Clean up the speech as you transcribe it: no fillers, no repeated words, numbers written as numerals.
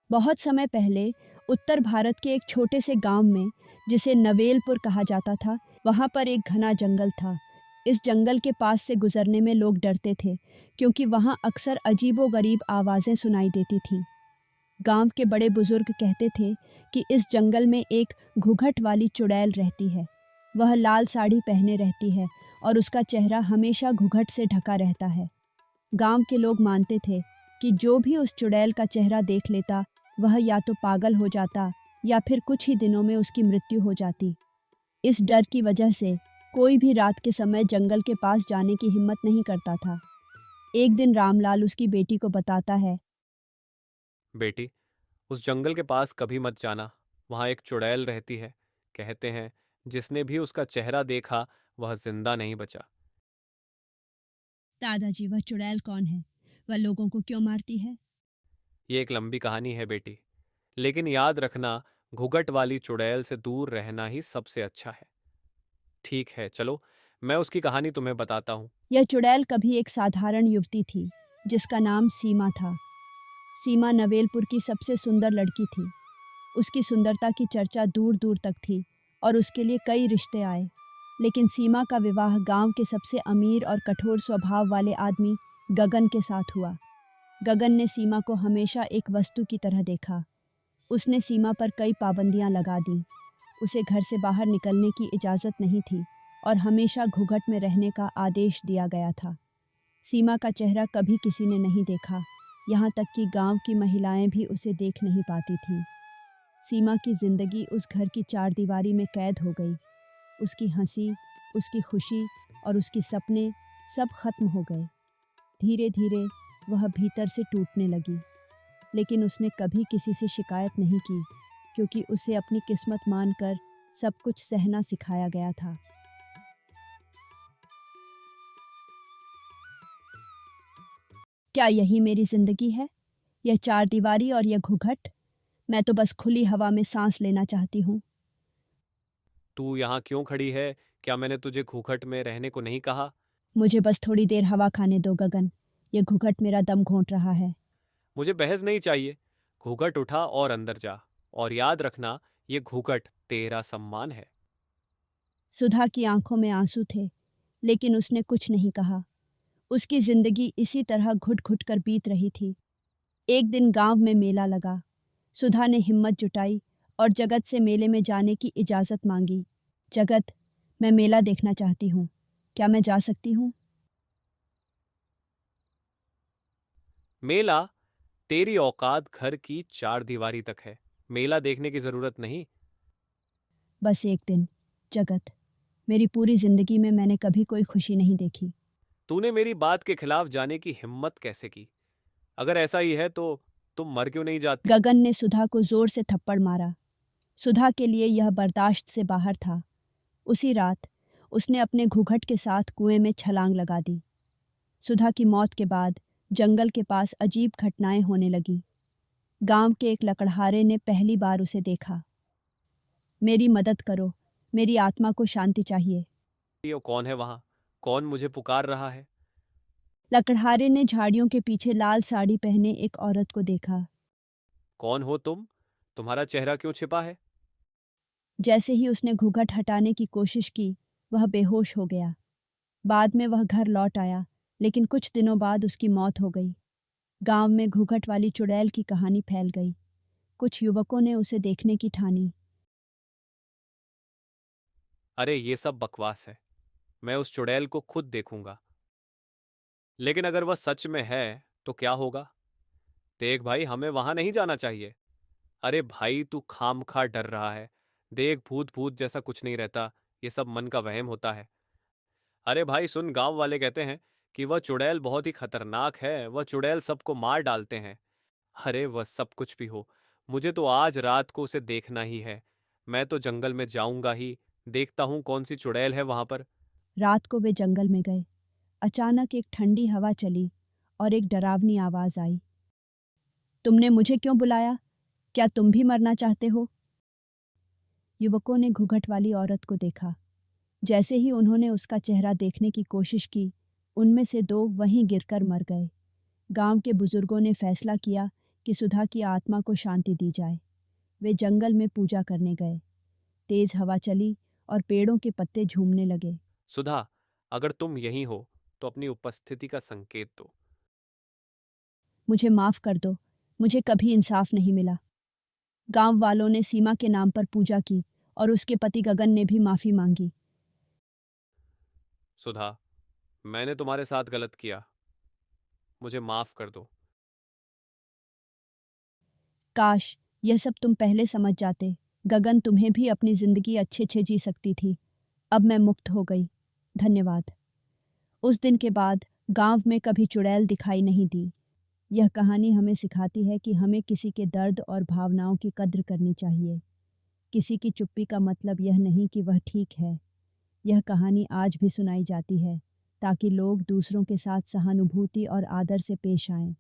बहुत समय पहले उत्तर भारत के एक छोटे से गांव में, जिसे नवेलपुर कहा जाता था, वहां पर एक घना जंगल था। इस जंगल के पास से गुजरने में लोग डरते थे, क्योंकि वहां अक्सर अजीबोगरीब आवाज़ें सुनाई देती थीं। गांव के बड़े बुजुर्ग कहते थे कि इस जंगल में एक घूंघट वाली चुड़ैल रहती है। वह लाल साड़ी पहने रहती है और उसका चेहरा हमेशा घूंघट से ढका रहता है। गांव के लोग मानते थे कि जो भी उस चुड़ैल का चेहरा देख लेता, वह या तो पागल हो जाता या फिर कुछ ही दिनों में उसकी मृत्यु हो जाती। इस डर की वजह से कोई भी रात के समय जंगल के पास जाने की हिम्मत नहीं करता था। एक दिन रामलाल उसकी बेटी को बताता है। बेटी, उस जंगल के पास कभी मत जाना। वहां एक चुड़ैल रहती है। कहते हैं जिसने भी उसका चेहरा देखा वह जिंदा नहीं बचा। दादाजी, वह चुड़ैल कौन है? वह लोगों को क्यों मारती है? ये एक लंबी कहानी है बेटी, लेकिन याद रखना, घुघट वाली चुड़ैल से दूर रहना ही सबसे अच्छा है। ठीक है, चलो मैं उसकी कहानी तुम्हें बताता हूँ। यह चुड़ैल कभी एक साधारण युवती थी, जिसका नाम सीमा था। सीमा नवेलपुर की सबसे सुंदर लड़की थी। उसकी सुंदरता की चर्चा दूर दूर तक थी और उसके लिए कई रिश्ते आए। लेकिन सीमा का विवाह गांव के सबसे अमीर और कठोर स्वभाव वाले आदमी गगन के साथ हुआ। गगन ने सीमा को हमेशा एक वस्तु की तरह देखा। उसने सीमा पर कई पाबंदियां लगा दी। उसे घर से बाहर निकलने की इजाज़त नहीं थी और हमेशा घूंघट में रहने का आदेश दिया गया था। सीमा का चेहरा कभी किसी ने नहीं देखा, यहाँ तक कि गांव की महिलाएं भी उसे देख नहीं पाती थीं। सीमा की जिंदगी उस घर की चारदीवारी में कैद हो गई। उसकी हंसी, उसकी खुशी और उसके सपने सब खत्म हो गए। धीरे धीरे वह भीतर से टूटने लगी। लेकिन उसने कभी किसी से शिकायत नहीं की, क्योंकि उसे अपनी किस्मत मानकर सब कुछ सहना सिखाया गया था। क्या यही मेरी जिंदगी है? यह चारदीवारी और यह घूंघट? मैं तो बस खुली हवा में सांस लेना चाहती हूँ। तू यहाँ क्यों खड़ी है? क्या मैंने तुझे घूंघट में रहने को नहीं कहा? मुझे बस थोड़ी देर हवा खाने दो गगन। यह घूंघट मेरा दम घोंट रहा है। मुझे बहस नहीं चाहिए। घूंघट उठा और अंदर जा। और याद रखना, ये घूंघट तेरा सम्मान है। सुधा की आंखों में आंसू थे, लेकिन उसने कुछ नहीं कहा। उसकी जिंदगी इसी तरह घुट घुट कर बीत रही थी। एक दिन गांव में मेला लगा। सुधा ने हिम्मत जुटाई और जगत से मेले में जाने की इजाज़त मांगी। जगत, मैं मेला देखना चाहती हूँ। क्या मैं जा सकती हूँ? मेला? तेरी औकात घर की चार दीवारी तक है। मेला देखने की जरूरत नहीं। बस एक दिन। जगत, मेरी पूरी जिंदगी में मैंने कभी कोई खुशी नहीं देखी। तूने मेरी बात के खिलाफ जाने की हिम्मत कैसे की? अगर ऐसा ही है तो तुम मर क्यों नहीं जाती? गगन ने सुधा को जोर से थप्पड़ मारा। सुधा के लिए यह बर्दाश्त से बाहर था। उसी रात उसने अपने घूंघट के साथ कुएं में छलांग लगा दी। सुधा की मौत के बाद जंगल के पास अजीब घटनाएं होने लगी। गांव के एक लकड़हारे ने पहली बार उसे देखा। मेरी मदद करो, मेरी आत्मा को शांति चाहिए। ये कौन है वहां? कौन मुझे पुकार रहा है? लकड़हारे ने झाड़ियों के पीछे लाल साड़ी पहने एक औरत को देखा। कौन हो तुम? तुम्हारा चेहरा क्यों छिपा है? जैसे ही उसने घूंघट हटाने की कोशिश की, वह बेहोश हो गया। बाद में वह घर लौट आया, लेकिन कुछ दिनों बाद उसकी मौत हो गई। गांव में घूंघट वाली चुड़ैल की कहानी फैल गई। कुछ युवकों ने उसे देखने की ठानी। अरे ये सब बकवास है। मैं उस चुड़ैल को खुद देखूंगा। लेकिन अगर वह सच में है तो क्या होगा? देख भाई, हमें वहां नहीं जाना चाहिए। अरे भाई, तू खामखा डर रहा है। देख, भूत भूत जैसा कुछ नहीं रहता। ये सब मन का वहम होता है। अरे भाई सुन, गांव वाले कहते हैं कि वह चुड़ैल बहुत ही खतरनाक है। वह चुड़ैल सबको मार डालते हैं। अरे वह सब कुछ भी हो, मुझे तो आज रात को उसे देखना ही है। मैं तो जंगल में जाऊंगा ही। देखता हूँ कौन सी चुड़ैल है वहां पर। रात को वे जंगल में गए। अचानक एक ठंडी हवा चली और एक डरावनी आवाज आई। तुमने मुझे क्यों बुलाया? क्या तुम भी मरना चाहते हो? युवकों ने घूंघट वाली औरत को देखा। जैसे ही उन्होंने उसका चेहरा देखने की कोशिश की, उनमें से दो वहीं गिरकर मर गए। गांव के बुजुर्गों ने फैसला किया कि सुधा की आत्मा को शांति दी जाए। वे जंगल में पूजा करने गए। तेज हवा चली और पेड़ों के पत्ते झूमने लगे। सुधा, अगर तुम यहीं हो तो अपनी उपस्थिति का संकेत दो। मुझे माफ़ कर दो, मुझे कभी इंसाफ नहीं मिला। गांव वालों ने सीमा के नाम पर पूजा की और उसके पति गगन ने भी माफ़ी मांगी। सुधा, मैंने तुम्हारे साथ गलत किया, मुझे माफ कर दो। काश यह सब तुम पहले समझ जाते। गगन, तुम्हें भी अपनी ज़िंदगी अच्छे जी सकती थी। अब मैं मुक्त हो गई। धन्यवाद। उस दिन के बाद गांव में कभी चुड़ैल दिखाई नहीं दी। यह कहानी हमें सिखाती है कि हमें किसी के दर्द और भावनाओं की कद्र करनी चाहिए। किसी की चुप्पी का मतलब यह नहीं कि वह ठीक है। यह कहानी आज भी सुनाई जाती है ताकि लोग दूसरों के साथ सहानुभूति और आदर से पेश आएं।